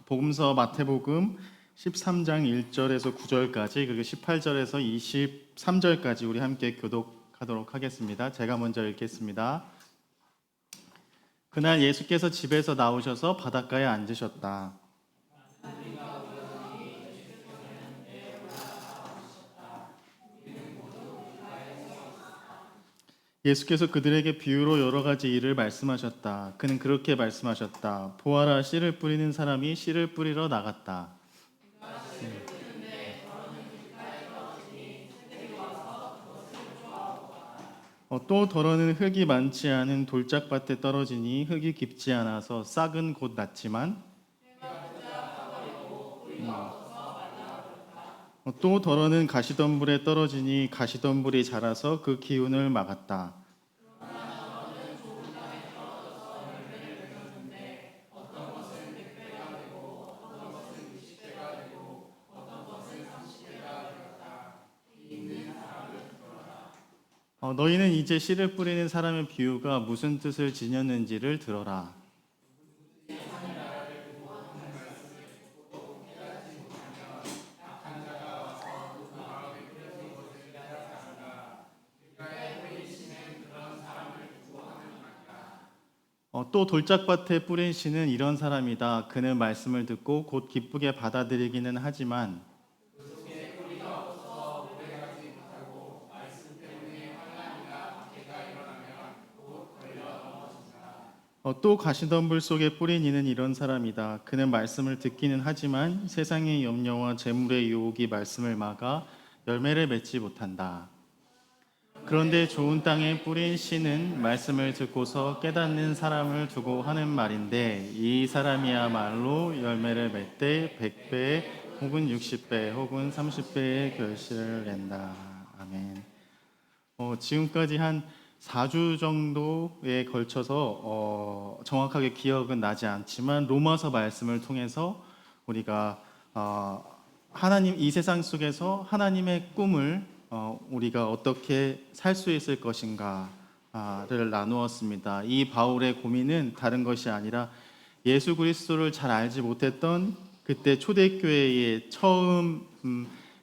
복음서 마태복음 13장 1절에서 9절까지 그리고 18절에서 23절까지 우리 함께 교독하도록 하겠습니다. 제가 먼저 읽겠습니다. 그날 예수께서 집에서 나오셔서 바닷가에 앉으셨다. 예수께서 그들에게 비유로 여러 가지 일을 말씀하셨다. 그는 그렇게 말씀하셨다. 보아라, 씨를 뿌리는 사람이 씨를 뿌리러 나갔다. 또 더러는 흙이 많지 않은 돌짝밭에 떨어지니 흙이 깊지 않아서 싹은 곧 났지만 또 더러는 가시덤불에 떨어지니 가시덤불이 자라서 그 기운을 막았다. 너희는 이제 씨를 뿌리는 사람의 비유가 무슨 뜻을 지녔는지를 들어라. 또 돌짝밭에 뿌린 씨는 이런 사람이다. 그는 말씀을 듣고 곧 기쁘게 받아들이기는 하지만 또 가시덤불 속에 뿌린 이는 이런 사람이다. 그는 말씀을 듣기는 하지만 세상의 염려와 재물의 유혹이 말씀을 막아 열매를 맺지 못한다. 그런데 좋은 땅에 뿌린 씨는 말씀을 듣고서 깨닫는 사람을 두고 하는 말인데 이 사람이야말로 열매를 맺되 100배 혹은 60배 혹은 30배의 결실을 낸다. 아멘. 지금까지 한 4주 정도에 걸쳐서 정확하게 기억은 나지 않지만 로마서 말씀을 통해서 우리가 하나님 이 세상 속에서 하나님의 꿈을 우리가 어떻게 살 수 있을 것인가를 나누었습니다. 이 바울의 고민은 다른 것이 아니라 예수 그리스도를 잘 알지 못했던 그때 초대교회의 처음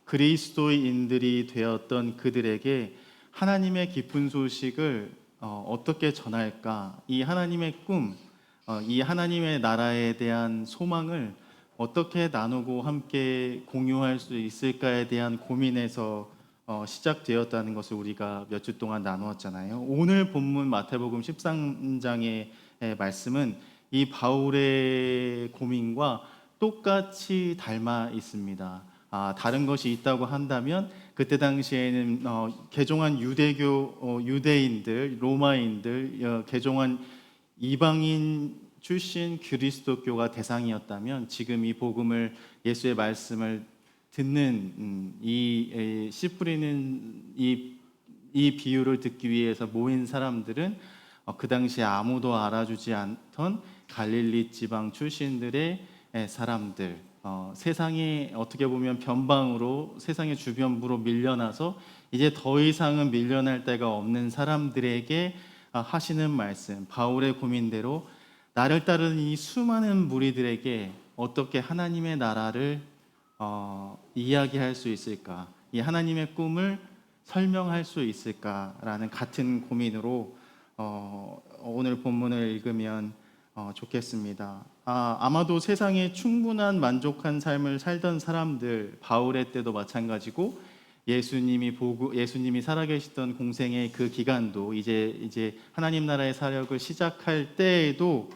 그리스도인들이 되었던 그들에게 하나님의 기쁜 소식을 어떻게 전할까? 이 하나님의 꿈, 이 하나님의 나라에 대한 소망을 어떻게 나누고 함께 공유할 수 있을까에 대한 고민에서 시작되었다는 것을 우리가 몇 주 동안 나누었잖아요. 오늘 본문 마태복음 13장의 말씀은 이 바울의 고민과 똑같이 닮아 있습니다. 다른 것이 있다고 한다면 그때 당시에는 개종한 유대인들, 로마인들, 개종한 이방인 출신 그리스도교가 대상이었다면 지금 이 복음을 예수의 말씀을 듣는 이 씨 뿌리는 이 비유를 듣기 위해서 모인 사람들은 그 당시에 아무도 알아주지 않던 갈릴리 지방 출신들의 사람들, 세상이 어떻게 보면 변방으로 세상의 주변부로 밀려나서 이제 더 이상은 밀려날 데가 없는 사람들에게 하시는 말씀, 바울의 고민대로 나를 따르는 이 수많은 무리들에게 어떻게 하나님의 나라를 이야기할 수 있을까, 이 하나님의 꿈을 설명할 수 있을까라는 같은 고민으로 오늘 본문을 읽으면 좋겠습니다. 아마도 세상에 충분한 만족한 삶을 살던 사람들, 바울의 때도 마찬가지고 예수님이 살아계시던 공생의 그 기간도 이제 하나님 나라의 사역을 시작할 때에도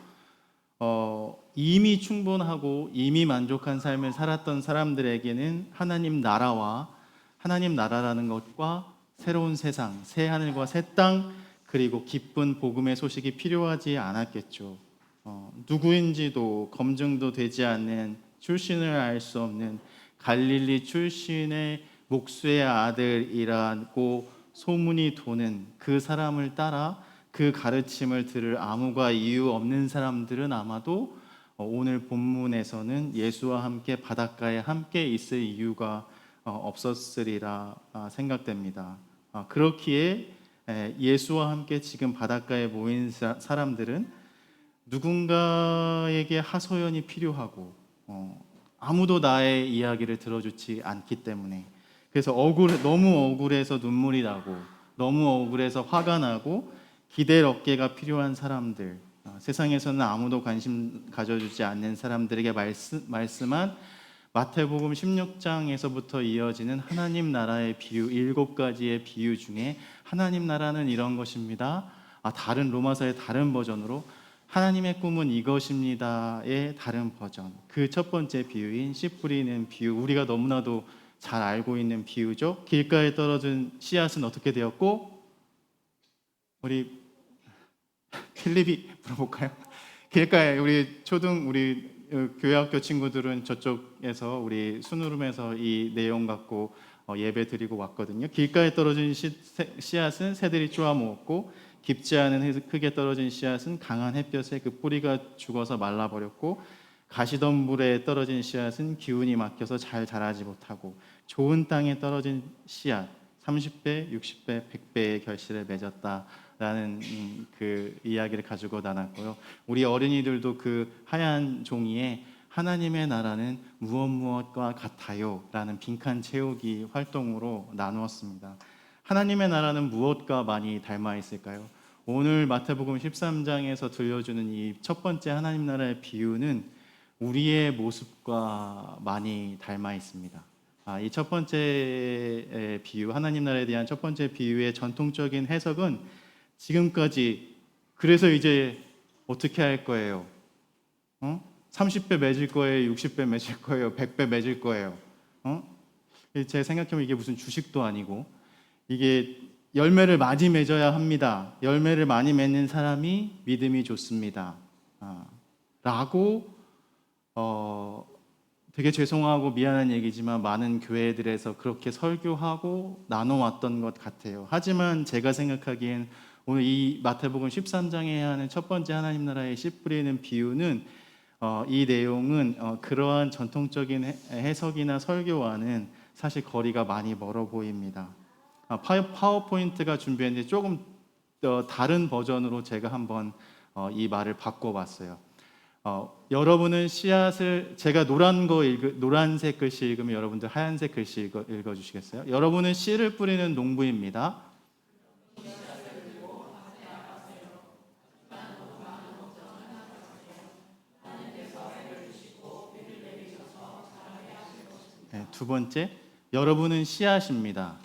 이미 충분하고 이미 만족한 삶을 살았던 사람들에게는 하나님 나라와 하나님 나라라는 것과 새로운 세상, 새 하늘과 새 땅, 그리고 기쁜 복음의 소식이 필요하지 않았겠죠. 누구인지도 검증도 되지 않는, 출신을 알 수 없는 갈릴리 출신의 목수의 아들이라고 소문이 도는 그 사람을 따라 그 가르침을 들을 아무가 이유 없는 사람들은 아마도 오늘 본문에서는 예수와 함께 바닷가에 함께 있을 이유가 없었으리라 생각됩니다. 그렇기에 예수와 함께 지금 바닷가에 모인 사람들은 누군가에게 하소연이 필요하고 아무도 나의 이야기를 들어주지 않기 때문에. 그래서 너무 억울해서 눈물이 나고, 너무 억울해서 화가 나고, 기댈 어깨가 필요한 사람들, 세상에서는 아무도 관심 가져주지 않는 사람들에게 말씀한 마태복음 16장에서부터 이어지는 하나님 나라의 비유, 7가지의 비유 중에 하나님 나라는 이런 것입니다. 다른 로마서의 다른 버전으로 하나님의 꿈은 이것입니다의 다른 버전. 그 첫 번째 비유인 씨 뿌리는 비유, 우리가 너무나도 잘 알고 있는 비유죠. 길가에 떨어진 씨앗은 어떻게 되었고, 우리 필립이 물어볼까요? 길가에 우리 교회학교 친구들은 저쪽에서 우리 순우름에서 이 내용 갖고 예배 드리고 왔거든요. 길가에 떨어진 씨앗은 새들이 쪼아 먹었고, 깊지 않은 흙에 떨어진 씨앗은 강한 햇볕에 그 뿌리가 죽어서 말라버렸고, 가시덤불에 떨어진 씨앗은 기운이 막혀서 잘 자라지 못하고, 좋은 땅에 떨어진 씨앗 30배, 60배, 100배의 결실을 맺었다라는 그 이야기를 가지고 나눴고요. 우리 어린이들도 그 하얀 종이에 하나님의 나라는 무엇과 같아요 라는 빈칸 채우기 활동으로 나누었습니다. 하나님의 나라는 무엇과 많이 닮아 있을까요? 오늘 마태복음 13장에서 들려주는 이 첫 번째 하나님 나라의 비유는 우리의 모습과 많이 닮아 있습니다. 이 첫 번째 비유, 하나님 나라에 대한 첫 번째 비유의 전통적인 해석은 지금까지 그래서 이제 어떻게 할 거예요? 30배 맺을 거예요? 60배 맺을 거예요? 100배 맺을 거예요? 제 생각해보면 이게 무슨 주식도 아니고, 이게 열매를 많이 맺어야 합니다. 열매를 많이 맺는 사람이 믿음이 좋습니다. 라고 되게 죄송하고 미안한 얘기지만 많은 교회들에서 그렇게 설교하고 나눠왔던 것 같아요. 하지만 제가 생각하기엔 오늘 이 마태복음 13장에 해야 하는 첫 번째 하나님 나라의 씨 뿌리는 비유는 이 내용은 그러한 전통적인 해석이나 설교와는 사실 거리가 많이 멀어 보입니다. 파워포인트가 준비했는데 조금 다른 버전으로 제가 한번 이 말을 바꿔봤어요. 여러분은 씨앗을, 제가 노란색 글씨 읽으면 여러분들 하얀색 글씨 읽어주시겠어요? 여러분은 씨를 뿌리는 농부입니다. 네, 두 번째, 여러분은 씨앗입니다.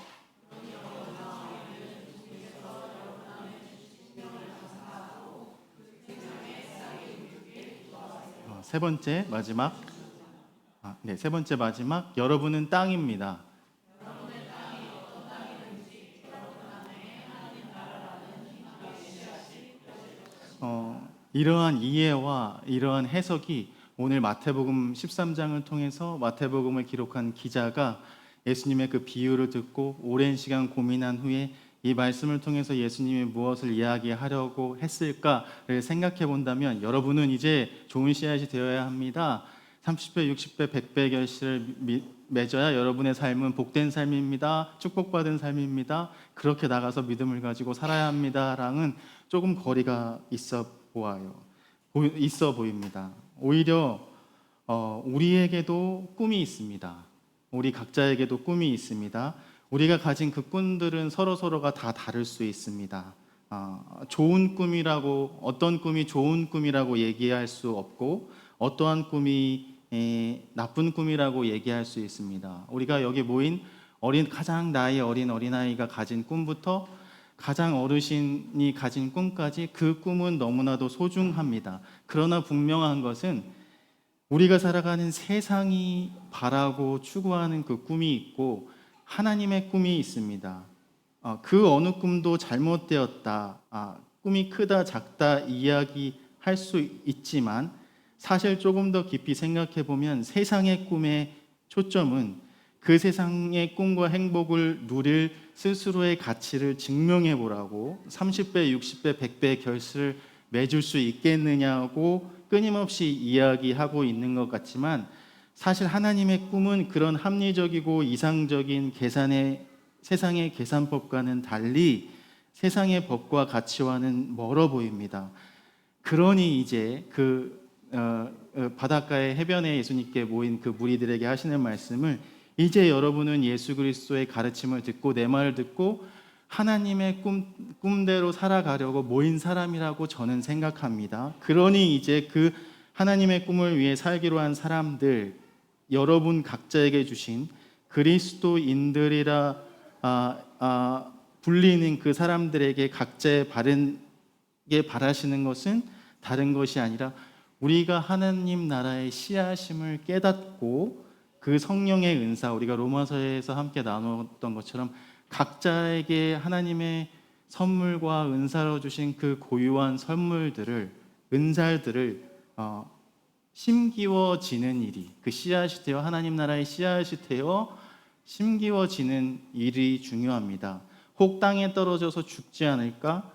세 번째 마지막, 여러분은 땅입니다. 이러한 이해와 이러한 해석이 오늘 마태복음 13장을 통해서 마태복음을 기록한 기자가 예수님의 그 비유를 듣고 오랜 시간 고민한 후에 이 말씀을 통해서 예수님이 무엇을 이야기하려고 했을까를 생각해 본다면, 여러분은 이제 좋은 씨앗이 되어야 합니다. 30배, 60배, 100배 결실을 맺어야 여러분의 삶은 복된 삶입니다. 축복받은 삶입니다. 그렇게 나가서 믿음을 가지고 살아야 합니다랑은 조금 거리가 있어 보입니다. 오히려 우리에게도 꿈이 있습니다. 우리 각자에게도 꿈이 있습니다. 우리가 가진 그 꿈들은 서로가 다 다를 수 있습니다. 좋은 꿈이라고, 어떤 꿈이 좋은 꿈이라고 얘기할 수 없고, 어떠한 꿈이 나쁜 꿈이라고 얘기할 수 있습니다. 우리가 여기 모인 가장 나이 어린 어린아이가 가진 꿈부터 가장 어르신이 가진 꿈까지, 그 꿈은 너무나도 소중합니다. 그러나 분명한 것은 우리가 살아가는 세상이 바라고 추구하는 그 꿈이 있고 하나님의 꿈이 있습니다. 그 어느 꿈도 잘못되었다, 꿈이 크다 작다 이야기할 수 있지만, 사실 조금 더 깊이 생각해 보면 세상의 꿈의 초점은 그 세상의 꿈과 행복을 누릴 스스로의 가치를 증명해 보라고, 30배, 60배, 100배의 결실을 맺을 수 있겠느냐고 끊임없이 이야기하고 있는 것 같지만, 사실 하나님의 꿈은 그런 합리적이고 이상적인 세상의 계산법과는 달리 세상의 법과 가치와는 멀어 보입니다. 그러니 이제 그 바닷가의 해변에 예수님께 모인 그 무리들에게 하시는 말씀을 이제 여러분은 예수 그리스도의 가르침을 듣고 내 말을 듣고 하나님의 꿈대로 살아가려고 모인 사람이라고 저는 생각합니다. 그러니 이제 그 하나님의 꿈을 위해 살기로 한 사람들, 여러분 각자에게 주신 그리스도인들이라 불리는 그 사람들에게 각자의 바르게 바라시는 것은 다른 것이 아니라 우리가 하나님 나라의 씨앗임을 깨닫고 그 성령의 은사, 우리가 로마서에서 함께 나눴던 것처럼 각자에게 하나님의 선물과 은사로 주신 그 고유한 선물들을, 은살들을 심기워지는 일이, 그 씨앗이 되어 하나님 나라의 씨앗이 되어 심기워지는 일이 중요합니다. 혹 땅에 떨어져서 죽지 않을까?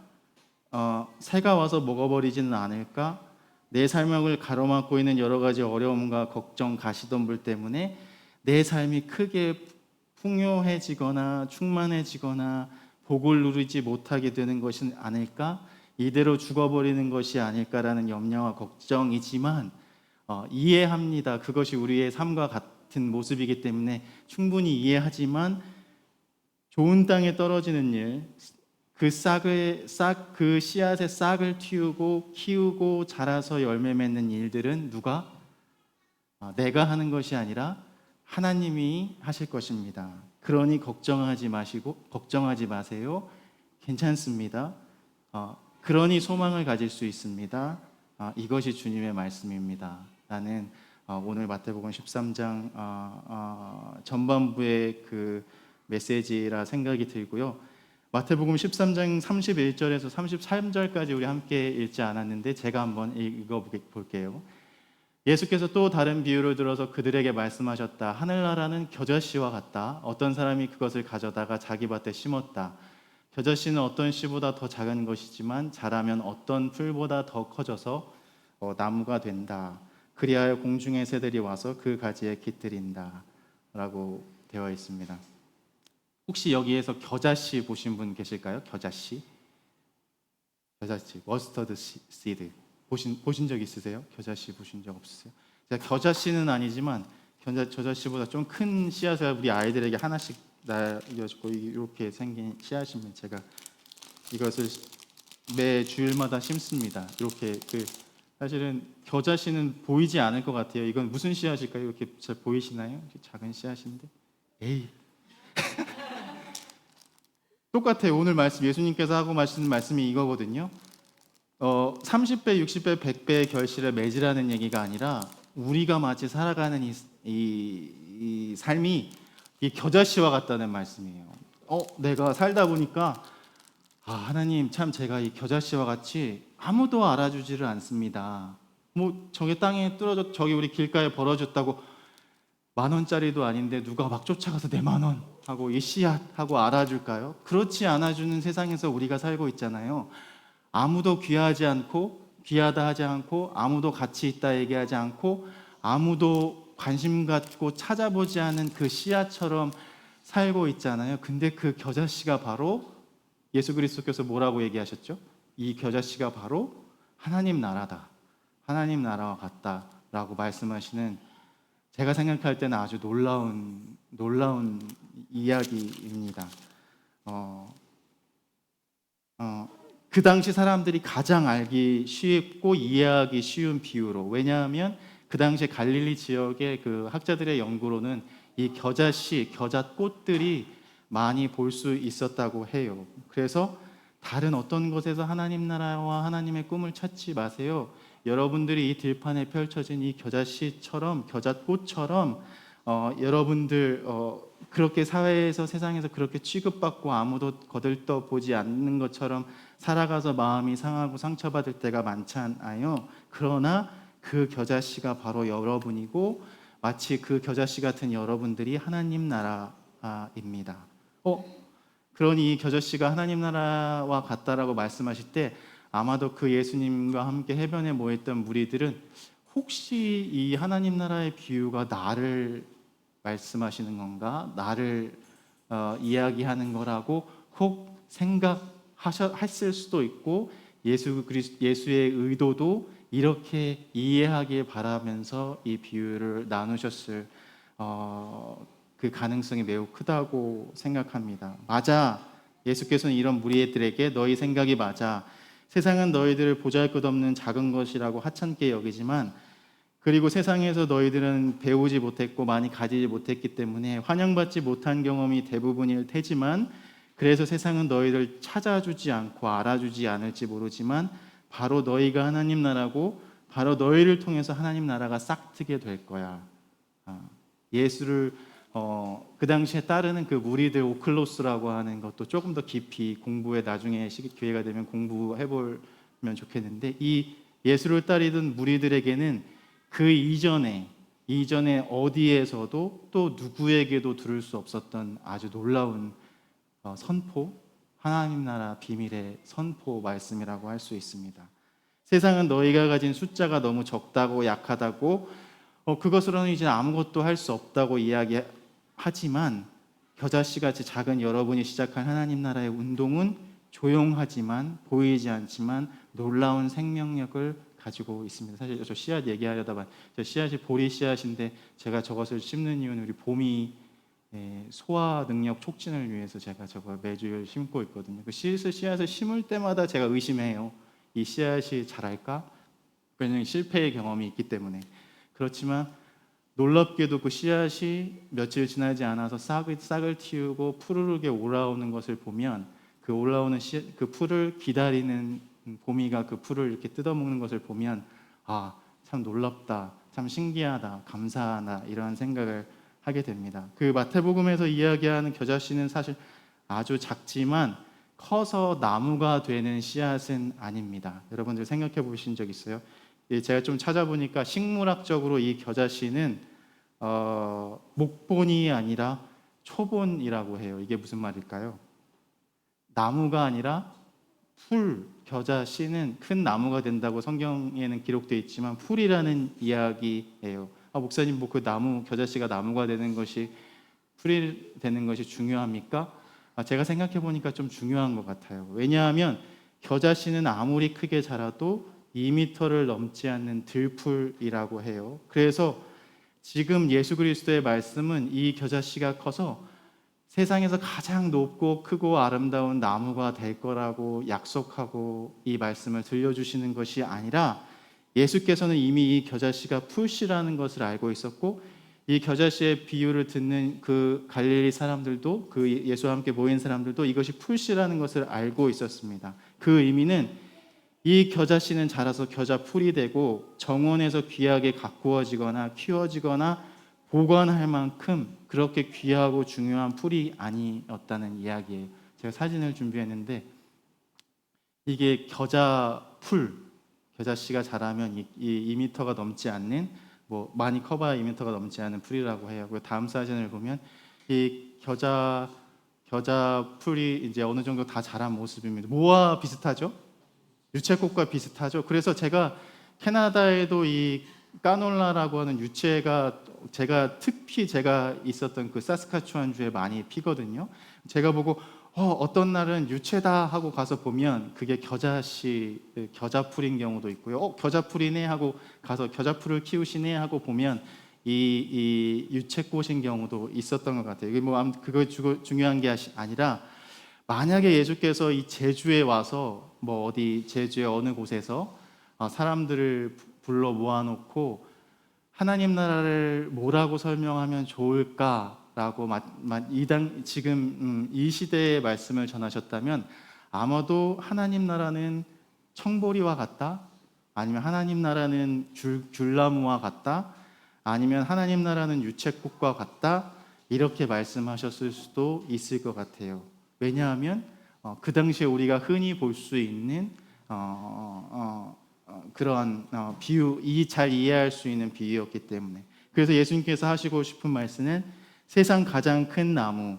새가 와서 먹어버리지는 않을까? 내 삶을 가로막고 있는 여러 가지 어려움과 걱정, 가시덤불 때문에 내 삶이 크게 풍요해지거나 충만해지거나 복을 누리지 못하게 되는 것은 아닐까? 이대로 죽어버리는 것이 아닐까라는 염려와 걱정이지만 이해합니다. 그것이 우리의 삶과 같은 모습이기 때문에 충분히 이해하지만 좋은 땅에 떨어지는 일, 그 씨앗의 싹을 틔우고 키우고 자라서 열매 맺는 일들은 누가? 내가 하는 것이 아니라 하나님이 하실 것입니다. 그러니 걱정하지 마세요. 괜찮습니다. 그러니 소망을 가질 수 있습니다. 이것이 주님의 말씀입니다. 라는 오늘 마태복음 13장 전반부의 그 메시지라 생각이 들고요. 마태복음 13장 31절에서 33절까지 우리 함께 읽지 않았는데 제가 한번 읽어볼게요. 예수께서 또 다른 비유를 들어서 그들에게 말씀하셨다. 하늘나라는 겨자씨와 같다. 어떤 사람이 그것을 가져다가 자기 밭에 심었다. 겨자씨는 어떤 씨보다 더 작은 것이지만 자라면 어떤 풀보다 더 커져서 나무가 된다. 그리하여 공중의 새들이 와서 그 가지에 깃들인다. 라고 되어 있습니다. 혹시 여기에서 겨자씨 보신 분 계실까요? 겨자씨, 머스터드 씨드 보신 적 있으세요? 겨자씨 보신 적 없으세요? 제가 겨자씨는 아니지만 겨자씨보다 좀 큰 씨앗을 우리 아이들에게 하나씩 날려주고 이렇게 생긴 씨앗이면 제가 이것을 매 주일마다 심습니다. 이렇게 사실은 겨자씨는 보이지 않을 것 같아요. 이건 무슨 씨앗일까요? 이렇게 잘 보이시나요? 작은 씨앗인데, 에이. 똑같아요. 오늘 말씀 예수님께서 하고 마시는 말씀이 이거거든요. 30배, 60배, 100배의 결실을 맺으라는 얘기가 아니라 우리가 마치 살아가는 이 삶이 이 겨자씨와 같다는 말씀이에요. 내가 살다 보니까 하나님 참 제가 이 겨자씨와 같이 아무도 알아주지를 않습니다. 저기 땅에 뚫어져 저기 우리 길가에 벌어졌다고 10,000원짜리도 아닌데 누가 막 쫓아가서 내 10,000원 하고 이 씨앗 하고 알아줄까요? 그렇지 않아주는 세상에서 우리가 살고 있잖아요. 아무도 귀하지 않고 귀하다 하지 않고 아무도 가치 있다 얘기하지 않고 아무도 관심 갖고 찾아보지 않은 그 씨앗처럼 살고 있잖아요. 근데 그 겨자씨가 바로 예수 그리스도께서 뭐라고 얘기하셨죠? 이 겨자씨가 바로 하나님 나라다. 하나님 나라와 같다라고 말씀하시는, 제가 생각할 때는 아주 놀라운 이야기입니다. 그 당시 사람들이 가장 알기 쉽고 이해하기 쉬운 비유로, 왜냐하면 그 당시 갈릴리 지역의 그 학자들의 연구로는 이 겨잣꽃들이 많이 볼 수 있었다고 해요. 그래서 다른 어떤 곳에서 하나님 나라와 하나님의 꿈을 찾지 마세요. 여러분들이 이 들판에 펼쳐진 이 겨잣꽃처럼 여러분들 그렇게 사회에서 세상에서 그렇게 취급받고 아무도 거들떠 보지 않는 것처럼 살아가서 마음이 상하고 상처받을 때가 많잖아요. 그러나 그 겨자씨가 바로 여러분이고 마치 그 겨자씨 같은 여러분들이 하나님 나라입니다. 그러니 이 겨자씨가 하나님 나라와 같다라고 말씀하실 때 아마도 그 예수님과 함께 해변에 모였던 무리들은 혹시 이 하나님 나라의 비유가 나를 말씀하시는 건가? 나를 이야기하는 거라고 혹 생각했을 수도 있고 예수의 의도도 이렇게 이해하길 바라면서 이 비유를 나누셨을 그 가능성이 매우 크다고 생각합니다. 맞아. 예수께서는 이런 무리들에게 너희 생각이 맞아. 세상은 너희들을 보잘것없는 작은 것이라고 하찮게 여기지만 그리고 세상에서 너희들은 배우지 못했고 많이 가지지 못했기 때문에 환영받지 못한 경험이 대부분일 테지만 그래서 세상은 너희를 찾아주지 않고 알아주지 않을지 모르지만 바로 너희가 하나님 나라고 바로 너희를 통해서 하나님 나라가 싹트게 될 거야. 예수를 그 당시에 따르는 그 무리들 오클로스라고 하는 것도 조금 더 깊이 공부에 나중에 기회가 되면 공부해 보면 좋겠는데 이 예수를 따르던 무리들에게는 그 이전에 어디에서도 또 누구에게도 들을 수 없었던 아주 놀라운 선포, 하나님 나라 비밀의 선포 말씀이라고 할 수 있습니다. 세상은 너희가 가진 숫자가 너무 적다고 약하다고 그것으로는 이제 아무것도 할 수 없다고 이야기하지만 겨자씨같이 작은 여러분이 시작한 하나님 나라의 운동은 조용하지만 보이지 않지만 놀라운 생명력을 가지고 있습니다. 사실 저 씨앗 얘기하려다가 저 씨앗이 보리 씨앗인데 제가 저것을 심는 이유는 우리 봄이 소화 능력 촉진을 위해서 제가 저걸 매주 심고 있거든요. 그 씨앗을 심을 때마다 제가 의심해요. 이 씨앗이 자랄까? 왜냐하면 실패의 경험이 있기 때문에. 그렇지만 놀랍게도 그 씨앗이 며칠 지나지 않아서 싹을 틔우고 푸르르게 올라오는 것을 보면 그 올라오는 그 풀을 기다리는 봄이가 그 풀을 이렇게 뜯어먹는 것을 보면 참 놀랍다, 참 신기하다, 감사하다 이런 생각을 하게 됩니다. 그 마태복음에서 이야기하는 겨자씨는 사실 아주 작지만 커서 나무가 되는 씨앗은 아닙니다. 여러분들 생각해 보신 적 있어요? 제가 좀 찾아보니까 식물학적으로 이 겨자씨는 목본이 아니라 초본이라고 해요. 이게 무슨 말일까요? 나무가 아니라 풀, 겨자씨는 큰 나무가 된다고 성경에는 기록되어 있지만 풀이라는 이야기예요. 목사님 뭐 그 나무, 겨자씨가 나무가 되는 것이 풀이 되는 것이 중요합니까? 제가 생각해 보니까 좀 중요한 것 같아요. 왜냐하면 겨자씨는 아무리 크게 자라도 2m를 넘지 않는 들풀이라고 해요. 그래서 지금 예수 그리스도의 말씀은 이 겨자씨가 커서 세상에서 가장 높고 크고 아름다운 나무가 될 거라고 약속하고 이 말씀을 들려주시는 것이 아니라 예수께서는 이미 이 겨자씨가 풀씨라는 것을 알고 있었고 이 겨자씨의 비유를 듣는 그 갈릴리 사람들도 그 예수와 함께 모인 사람들도 이것이 풀씨라는 것을 알고 있었습니다. 그 의미는 이 겨자씨는 자라서 겨자풀이 되고 정원에서 귀하게 가꾸어지거나 키워지거나 보관할 만큼 그렇게 귀하고 중요한 풀이 아니었다는 이야기예요. 제가 사진을 준비했는데 이게 겨자풀, 겨자씨가 자라면 2m가 넘지 않는 뭐 많이 커봐야 2m가 넘지 않은 풀이라고 해요. 다음 사진을 보면 이 겨자풀이 이제 어느 정도 다 자란 모습입니다. 뭐와 비슷하죠? 유채꽃과 비슷하죠. 그래서 제가 캐나다에도 이 까놀라라고 하는 유채가 특히 제가 있었던 그 사스카추안주에 많이 피거든요. 제가 보고 어떤 날은 유채다 하고 가서 보면 그게 겨자풀인 경우도 있고요. 겨자풀이네 하고 가서 겨자풀을 키우시네 하고 보면 이 유채꽃인 경우도 있었던 것 같아요. 이게 뭐 그거 중요한 게 아니라 만약에 예수께서 이 제주에 와서 뭐 어디 제주의 어느 곳에서 사람들을 불러 모아놓고 하나님 나라를 뭐라고 설명하면 좋을까라고 지금 이 시대의 말씀을 전하셨다면 아마도 하나님 나라는 청보리와 같다, 아니면 하나님 나라는 귤나무와 같다, 아니면 하나님 나라는 유채꽃과 같다 이렇게 말씀하셨을 수도 있을 것 같아요. 왜냐하면 그 당시에 우리가 흔히 볼 수 있는 그러한 비유, 잘 이해할 수 있는 비유였기 때문에. 그래서 예수님께서 하시고 싶은 말씀은 세상 가장 큰 나무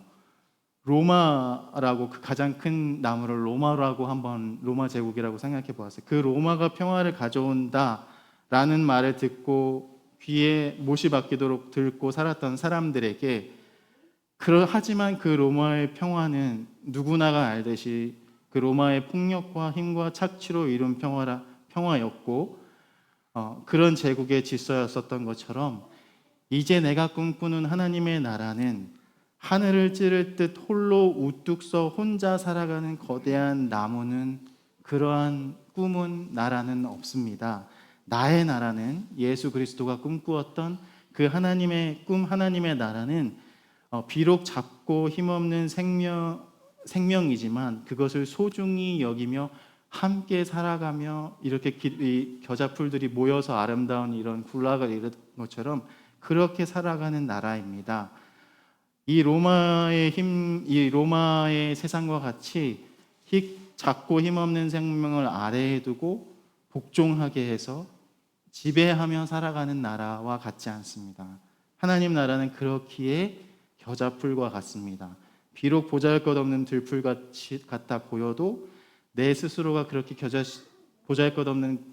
로마라고, 그 가장 큰 나무를 로마라고 한번 로마 제국이라고 생각해 보았어요. 그 로마가 평화를 가져온다라는 말을 듣고 귀에 못이 박히도록 듣고 살았던 사람들에게 하지만 그 로마의 평화는 누구나가 알듯이 그 로마의 폭력과 힘과 착취로 이룬 평화였고 그런 제국의 질서였었던 것처럼 이제 내가 꿈꾸는 하나님의 나라는 하늘을 찌를 듯 홀로 우뚝 서 혼자 살아가는 거대한 나무는 그러한 꿈은 나라는 없습니다. 나의 나라는 예수 그리스도가 꿈꾸었던 그 하나님의 꿈, 하나님의 나라는 비록 작고 힘없는 생명이지만 그것을 소중히 여기며 함께 살아가며 이렇게 이 겨자풀들이 모여서 아름다운 이런 군락을 이룬 것처럼 그렇게 살아가는 나라입니다. 이 로마의 세상과 같이 작고 힘없는 생명을 아래에 두고 복종하게 해서 지배하며 살아가는 나라와 같지 않습니다. 하나님 나라는 그렇기에 겨자풀과 같습니다. 비록 보잘것없는 들풀 같아 보여도 내 스스로가 그렇게 보잘것없는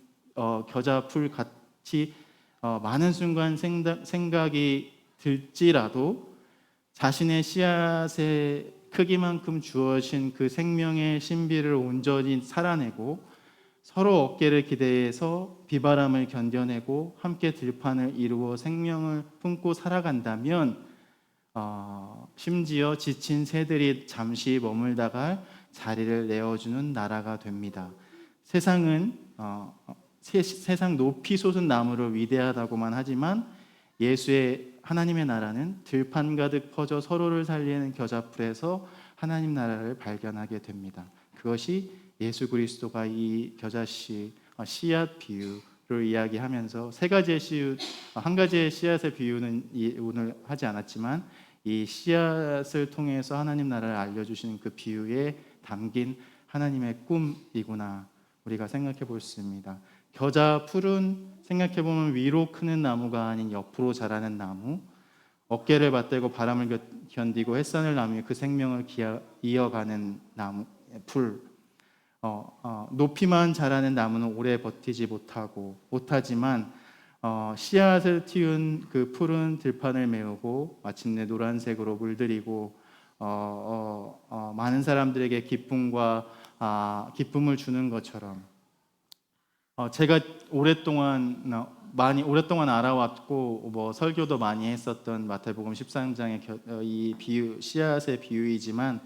겨자풀 같이 많은 순간 생각이 들지라도 자신의 씨앗의 크기만큼 주어진 그 생명의 신비를 온전히 살아내고 서로 어깨를 기대해서 비바람을 견뎌내고 함께 들판을 이루어 생명을 품고 살아간다면 심지어 지친 새들이 잠시 머물다가 자리를 내어주는 나라가 됩니다. 세상은 세상 높이 솟은 나무로 위대하다고만 하지만 예수의 하나님의 나라는 들판 가득 퍼져 서로를 살리는 겨자풀에서 하나님 나라를 발견하게 됩니다. 그것이 예수 그리스도가 이 씨앗 비유를 이야기하면서 한 가지의 씨앗의 비유는 오늘 하지 않았지만 이 씨앗을 통해서 하나님 나라를 알려주시는 그 비유에 담긴 하나님의 꿈이구나 우리가 생각해 볼 수 있습니다. 겨자풀은 생각해 보면 위로 크는 나무가 아닌 옆으로 자라는 나무, 어깨를 맞대고 바람을 견디고 햇산을 나누며 그 생명을 이어가는 나무, 풀. 높이만 자라는 나무는 오래 버티지 못하지만 씨앗을 틔운 그 풀은 들판을 메우고 마침내 노란색으로 물들이고 많은 사람들에게 기쁨을 주는 것처럼 제가 오랫동안 알아왔고 설교도 많이 했었던 마태복음 13장의 이 비유, 씨앗의 비유이지만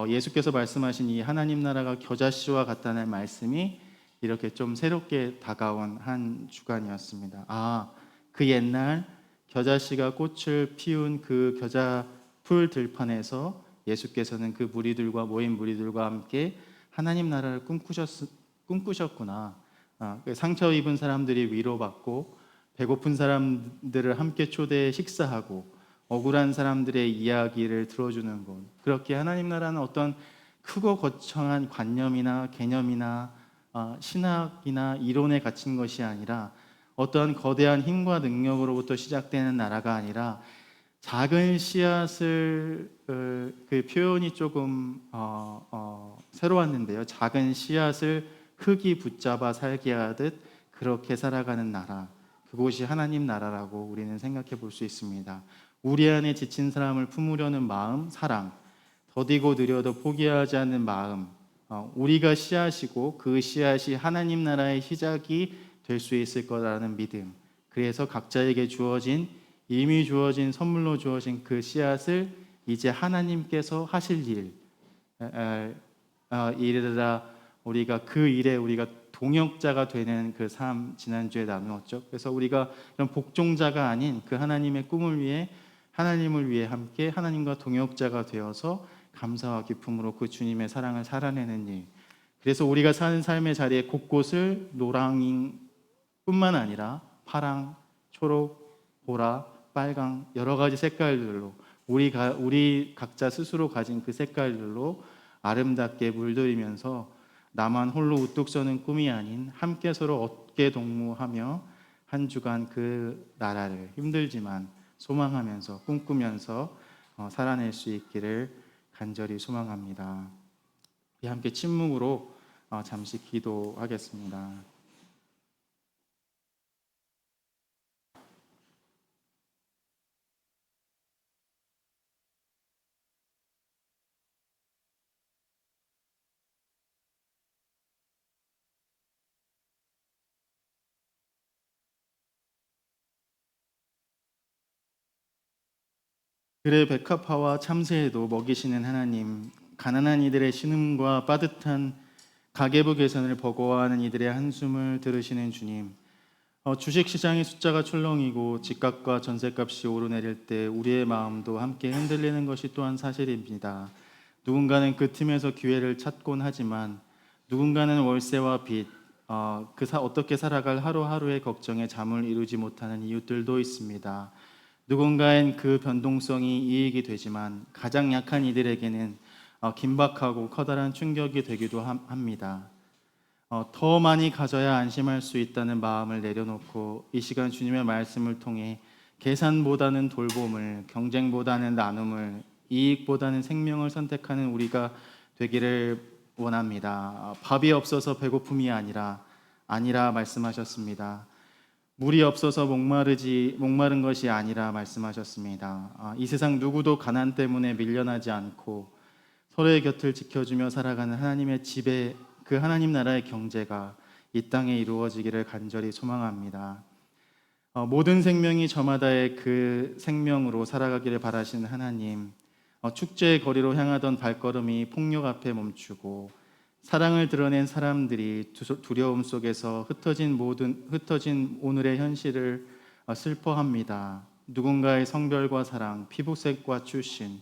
예수께서 말씀하신 이 하나님 나라가 겨자씨와 같다는 말씀이 이렇게 좀 새롭게 다가온 한 주간이었습니다. 그 옛날 겨자씨가 꽃을 피운 그 겨자풀 들판에서 예수께서는 그 모인 무리들과 함께 하나님 나라를 꿈꾸셨구나. 상처 입은 사람들이 위로받고 배고픈 사람들을 함께 초대해 식사하고 억울한 사람들의 이야기를 들어주는 것. 그렇게 하나님 나라는 어떤 크고 거창한 관념이나 개념이나 신학이나 이론에 갇힌 것이 아니라 어떠한 거대한 힘과 능력으로부터 시작되는 나라가 아니라 작은 씨앗을 그 표현이 조금 새로웠는데요. 작은 씨앗을 흙이 붙잡아 살게 하듯 그렇게 살아가는 나라, 그곳이 하나님 나라라고 우리는 생각해 볼 수 있습니다. 우리 안에 지친 사람을 품으려는 마음, 사랑, 더디고 느려도 포기하지 않는 마음, 우리가 씨앗이고 그 씨앗이 하나님 나라의 시작이 될 수 있을 거라는 믿음. 그래서 각자에게 이미 주어진 선물로 주어진 그 씨앗을 이제 하나님께서 하실 일이라 우리가 그 일에 우리가 동역자가 되는 그 삶 지난주에 나누었죠. 그래서 우리가 이런 복종자가 아닌 그 하나님의 꿈을 위해 하나님을 위해 함께 하나님과 동역자가 되어서 감사와 기쁨으로 그 주님의 사랑을 살아내는 일. 그래서 우리가 사는 삶의 자리에 곳곳을 노랑뿐만 아니라 파랑, 초록, 보라, 빨강 여러 가지 색깔들로 우리 각자 스스로 가진 그 색깔들로 아름답게 물들이면서 나만 홀로 우뚝 서는 꿈이 아닌 함께 서로 어깨 동무하며 한 주간 그 나라를 힘들지만 소망하면서 꿈꾸면서 살아낼 수 있기를 간절히 소망합니다. 함께 침묵으로 잠시 기도하겠습니다. 그래 백합화와 참새에도 먹이시는 하나님, 가난한 이들의 신음과 빠듯한 가계부 개선을 버거워하는 이들의 한숨을 들으시는 주님, 주식시장의 숫자가 출렁이고 집값과 전셋값이 오르내릴 때 우리의 마음도 함께 흔들리는 것이 또한 사실입니다. 누군가는 그 틈에서 기회를 찾곤 하지만 누군가는 월세와 빚, 어떻게 살아갈 하루하루의 걱정에 잠을 이루지 못하는 이웃들도 있습니다. 누군가엔 그 변동성이 이익이 되지만 가장 약한 이들에게는 긴박하고 커다란 충격이 되기도 합니다. 더 많이 가져야 안심할 수 있다는 마음을 내려놓고 이 시간 주님의 말씀을 통해 계산보다는 돌봄을, 경쟁보다는 나눔을, 이익보다는 생명을 선택하는 우리가 되기를 원합니다. 밥이 없어서 배고픔이 아니라 말씀하셨습니다. 물이 없어서 목마른 것이 아니라 말씀하셨습니다. 이 세상 누구도 가난 때문에 밀려나지 않고 서로의 곁을 지켜주며 살아가는 하나님의 집에 그 하나님 나라의 경제가 이 땅에 이루어지기를 간절히 소망합니다. 모든 생명이 저마다의 그 생명으로 살아가기를 바라시는 하나님, 축제의 거리로 향하던 발걸음이 폭력 앞에 멈추고 사랑을 드러낸 사람들이 두려움 속에서 흩어진 오늘의 현실을 슬퍼합니다. 누군가의 성별과 사랑, 피부색과 출신,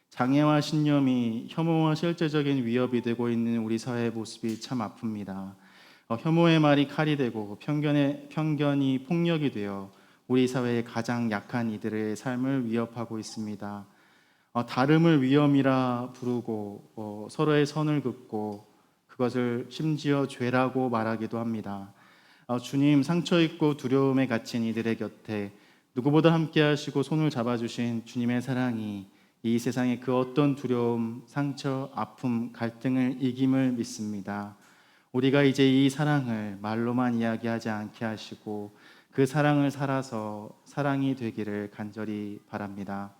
장애와 신념이 혐오와 실제적인 위협이 되고 있는 우리 사회의 모습이 참 아픕니다. 혐오의 말이 칼이 되고 편견이 폭력이 되어 우리 사회의 가장 약한 이들의 삶을 위협하고 있습니다. 다름을 위험이라 부르고 서로의 선을 긋고 그것을 심지어 죄라고 말하기도 합니다. 주님, 상처 있고 두려움에 갇힌 이들의 곁에 누구보다 함께 하시고 손을 잡아주신 주님의 사랑이 이 세상의 그 어떤 두려움, 상처, 아픔, 갈등을 이김을 믿습니다. 우리가 이제 이 사랑을 말로만 이야기하지 않게 하시고 그 사랑을 살아서 사랑이 되기를 간절히 바랍니다.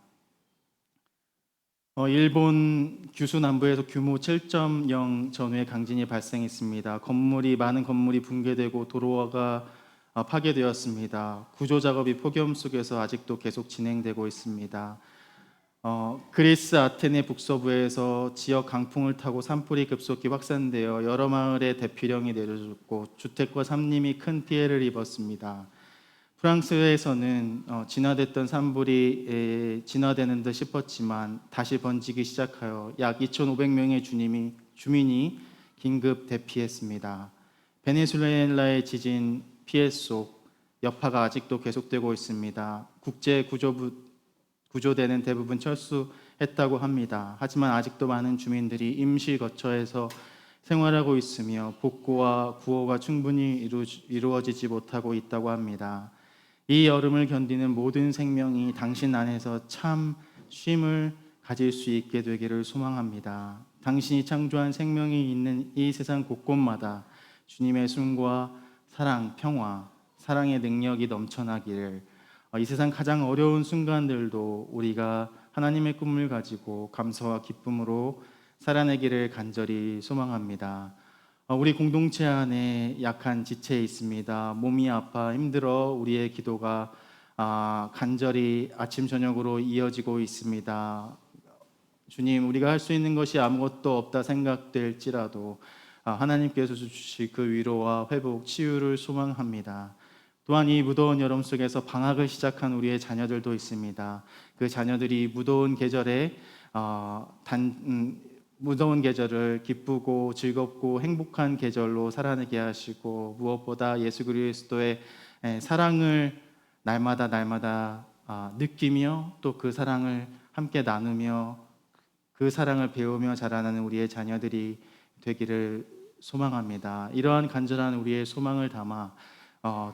일본 규슈 남부에서 규모 7.0 전후의 강진이 발생했습니다. 많은 건물이 붕괴되고 도로가 파괴되었습니다. 구조 작업이 폭염 속에서 아직도 계속 진행되고 있습니다. 그리스 아테네 북서부에서 지역 강풍을 타고 산불이 급속히 확산되어 여러 마을에 대피령이 내려졌고 주택과 산림이 큰 피해를 입었습니다. 프랑스에서는 진화됐던 산불이 진화되는 듯 싶었지만 다시 번지기 시작하여 약 2,500명의 주민이 긴급 대피했습니다. 베네수엘라의 지진 피해 속 여파가 아직도 계속되고 있습니다. 국제 구조대는 대부분 철수했다고 합니다. 하지만 아직도 많은 주민들이 임시 거처에서 생활하고 있으며 복구와 구호가 충분히 이루어지지 못하고 있다고 합니다. 이 여름을 견디는 모든 생명이 당신 안에서 참 쉼을 가질 수 있게 되기를 소망합니다. 당신이 창조한 생명이 있는 이 세상 곳곳마다 주님의 숨과 사랑, 평화, 사랑의 능력이 넘쳐나기를, 이 세상 가장 어려운 순간들도 우리가 하나님의 꿈을 가지고 감사와 기쁨으로 살아내기를 간절히 소망합니다. 우리 공동체 안에 약한 지체에 있습니다. 몸이 아파 힘들어 우리의 기도가 간절히 아침 저녁으로 이어지고 있습니다. 주님, 우리가 할 수 있는 것이 아무것도 없다 생각될지라도 하나님께서 주실 그 위로와 회복, 치유를 소망합니다. 또한 이 무더운 여름 속에서 방학을 시작한 우리의 자녀들도 있습니다. 그 자녀들이 무더운 계절을 기쁘고 즐겁고 행복한 계절로 살아내게 하시고 무엇보다 예수 그리스도의 사랑을 날마다 느끼며 또 그 사랑을 함께 나누며 그 사랑을 배우며 자라나는 우리의 자녀들이 되기를 소망합니다. 이러한 간절한 우리의 소망을 담아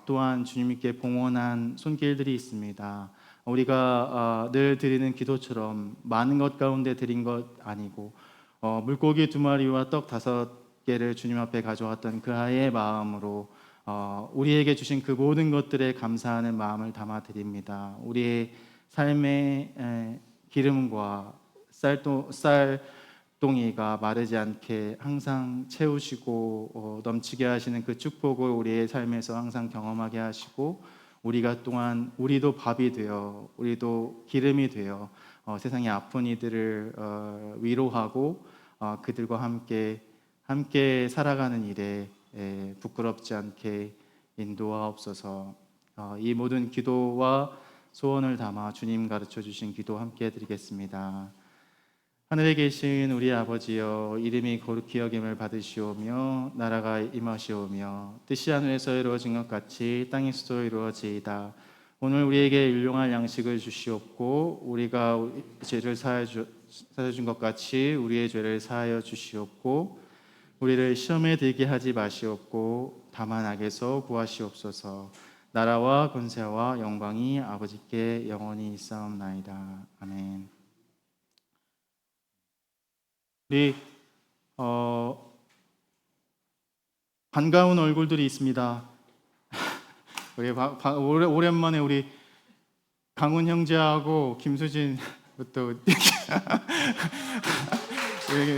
또한 주님께 봉헌한 손길들이 있습니다. 우리가 늘 드리는 기도처럼 많은 것 가운데 드린 것 아니고 물고기 2마리와 떡 5개를 주님 앞에 가져왔던 그 아이의 마음으로 우리에게 주신 그 모든 것들에 감사하는 마음을 담아 드립니다. 우리의 삶의 기름과 쌀동이가 마르지 않게 항상 채우시고 넘치게 하시는 그 축복을 우리의 삶에서 항상 경험하게 하시고 우리가 또한 우리도 밥이 되어 우리도 기름이 되어 세상에 아픈 이들을 위로하고 그들과 함께 살아가는 일에 부끄럽지 않게 인도하옵소서. 이 모든 기도와 소원을 담아 주님 가르쳐 주신 기도 함께 드리겠습니다. 하늘에 계신 우리 아버지여, 이름이 거룩히 여김을 받으시오며 나라가 임하시오며 뜻이 하늘에서 이루어진 것 같이 땅에서도 이루어지이다. 오늘 우리에게 일용할 양식을 주시옵고 우리가 죄를 사하여 준 것 같이 우리의 죄를 사하여 주시옵고 우리를 시험에 들게 하지 마시옵고 다만 악에서 구하시옵소서. 나라와 권세와 영광이 아버지께 영원히 있사옵나이다. 아멘. 우리 반가운 얼굴들이 있습니다. 우리 오랜만에 우리 강훈 형제하고 김수진 또 여기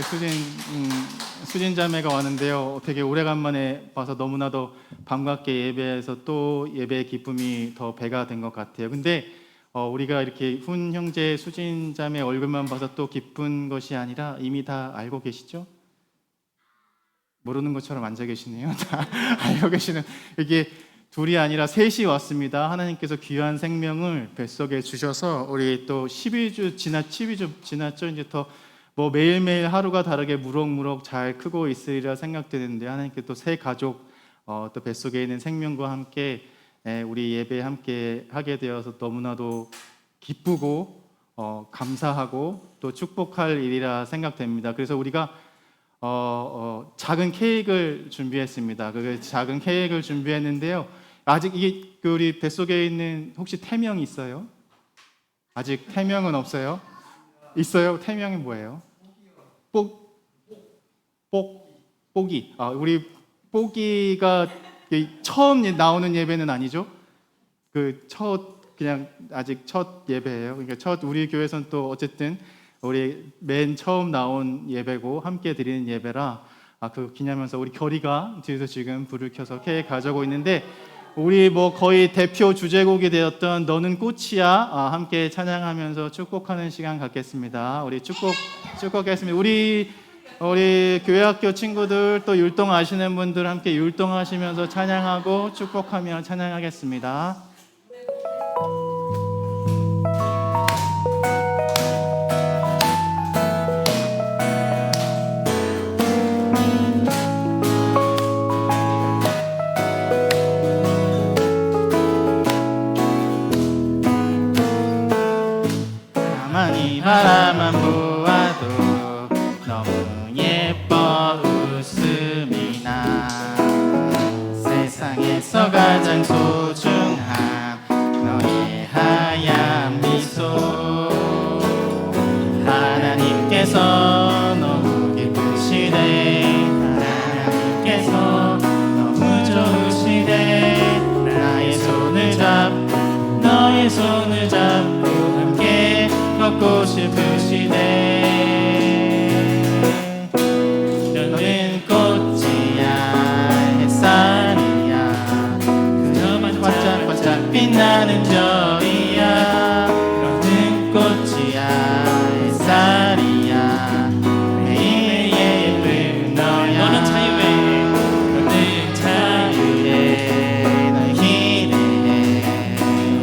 수진 자매가 왔는데요. 되게 오래간만에 봐서 너무나도 반갑게 예배해서 또 예배의 기쁨이 더 배가 된 것 같아요. 근데 우리가 이렇게 훈 형제, 수진 자매 얼굴만 봐서 또 기쁜 것이 아니라 이미 다 알고 계시죠? 모르는 것처럼 앉아 계시네요. 다 알고 계시는. 이게 둘이 아니라 셋이 왔습니다. 하나님께서 귀한 생명을 뱃속에 주셔서 우리 또 12주 지났죠. 이제 더 뭐 매일매일 하루가 다르게 무럭무럭 잘 크고 있으리라 생각되는데 하나님께 또 새 가족 또 뱃속에 있는 생명과 함께 우리 예배 함께 하게 되어서 너무나도 기쁘고 감사하고 또 축복할 일이라 생각됩니다. 그래서 우리가 작은 케이크를 준비했습니다. 그 작은 케이크를 준비했는데요. 아직 이게 우리 뱃속에 있는 혹시 태명이 있어요? 아직 태명은 없어요? 있어요? 태명이 뭐예요? 뽀기. 우리 뽀기가 처음 나오는 예배는 아니죠? 그냥 아직 첫 예배예요. 그러니까 우리 교회에서는 또 어쨌든 우리 맨 처음 나온 예배고 함께 드리는 예배라 그 기념하면서 우리 결이가 뒤에서 지금 불을 켜서 케이크 가져오고 있는데 우리 뭐 거의 대표 주제곡이 되었던 너는 꽃이야 함께 찬양하면서 축복하는 시간 갖겠습니다. 우리 축복하겠습니다. 우리 교회학교 친구들 또 율동하시는 분들 함께 율동하시면서 찬양하고 축복하며 찬양하겠습니다. 가만히 바라만 보아도 너무 예뻐 웃음이 나 세상에서 가장 소중한 너의 하얀 미소 하나님께서 너무 기쁘시네 하나님께서 너무 좋으시네 너의 손을 잡고 함께 걷고 싶으시네 너는 꽃이야 햇살이야 그녀만 반짝반짝 빛나는 별이야 너는 꽃이야 햇살이야 매일매일 예쁜 너야 너는 자유해 널 기대해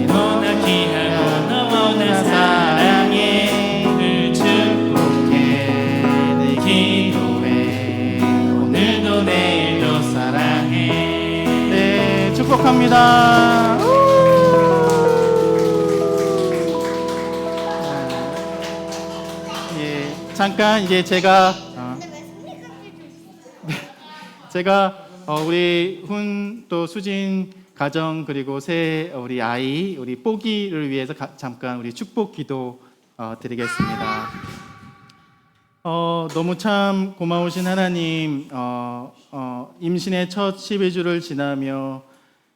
너나 귀하고 너무나 사랑해 늘 축복해 늘 기도해 오늘도 내일도 사랑해. 네, 축복합니다. 잠깐 이제 제가 우리 훈 또 수진 가정 그리고 새 우리 아이 우리 뽀기를 위해서 잠깐 우리 축복 기도 드리겠습니다. 너무 참 고마우신 하나님, 임신의 첫 12주를 지나며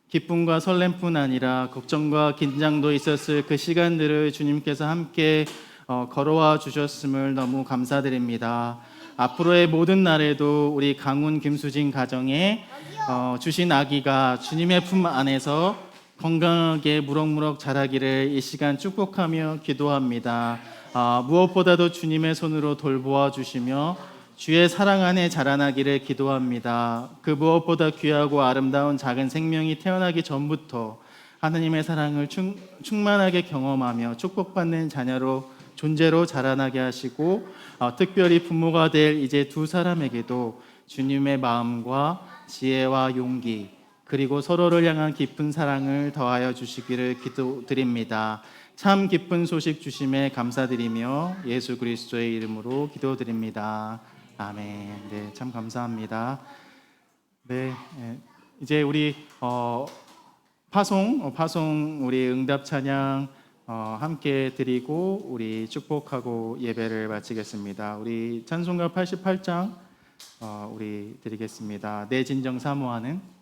기쁨과 설렘뿐 아니라 걱정과 긴장도 있었을 그 시간들을 주님께서 함께 걸어와 주셨음을 너무 감사드립니다. 앞으로의 모든 날에도 우리 강훈 김수진 가정에 주신 아기가 주님의 품 안에서 건강하게 무럭무럭 자라기를 이 시간 축복하며 기도합니다. 무엇보다도 주님의 손으로 돌보아 주시며 주의 사랑 안에 자라나기를 기도합니다. 그 무엇보다 귀하고 아름다운 작은 생명이 태어나기 전부터 하나님의 사랑을 충만하게 경험하며 축복받는 자녀로 존재로 자라나게 하시고 특별히 부모가 될 이제 두 사람에게도 주님의 마음과 지혜와 용기 그리고 서로를 향한 깊은 사랑을 더하여 주시기를 기도드립니다. 참 기쁜 소식 주심에 감사드리며 예수 그리스도의 이름으로 기도드립니다. 아멘. 네, 참 감사합니다. 네, 이제 우리 파송 우리 응답 찬양 함께 드리고 우리 축복하고 예배를 마치겠습니다. 우리 찬송가 88장 우리 드리겠습니다. 내 진정 사모하는.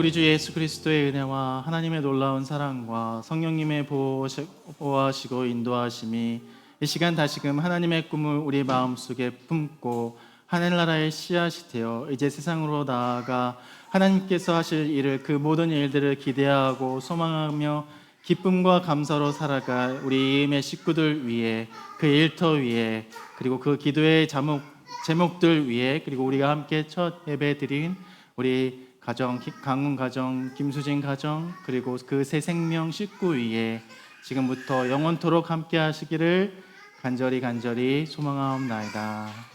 우리 주 예수 그리스도의 은혜와 하나님의 놀라운 사랑과 성령님의 보호하시고 인도하심이 이 시간 다시금 하나님의 꿈을 우리 마음속에 품고 하늘나라의 씨앗이 되어 이제 세상으로 나아가 하나님께서 하실 일을 그 모든 일들을 기대하고 소망하며 기쁨과 감사로 살아갈 우리 이음의 식구들 위에 그 일터 위에 그리고 그 기도의 제목들 위에 그리고 우리가 함께 첫 예배 드린 우리 가정, 강훈 가정, 김수진 가정 그리고 그 새 생명 식구 위에 지금부터 영원토록 함께 하시기를 간절히 소망하옵나이다.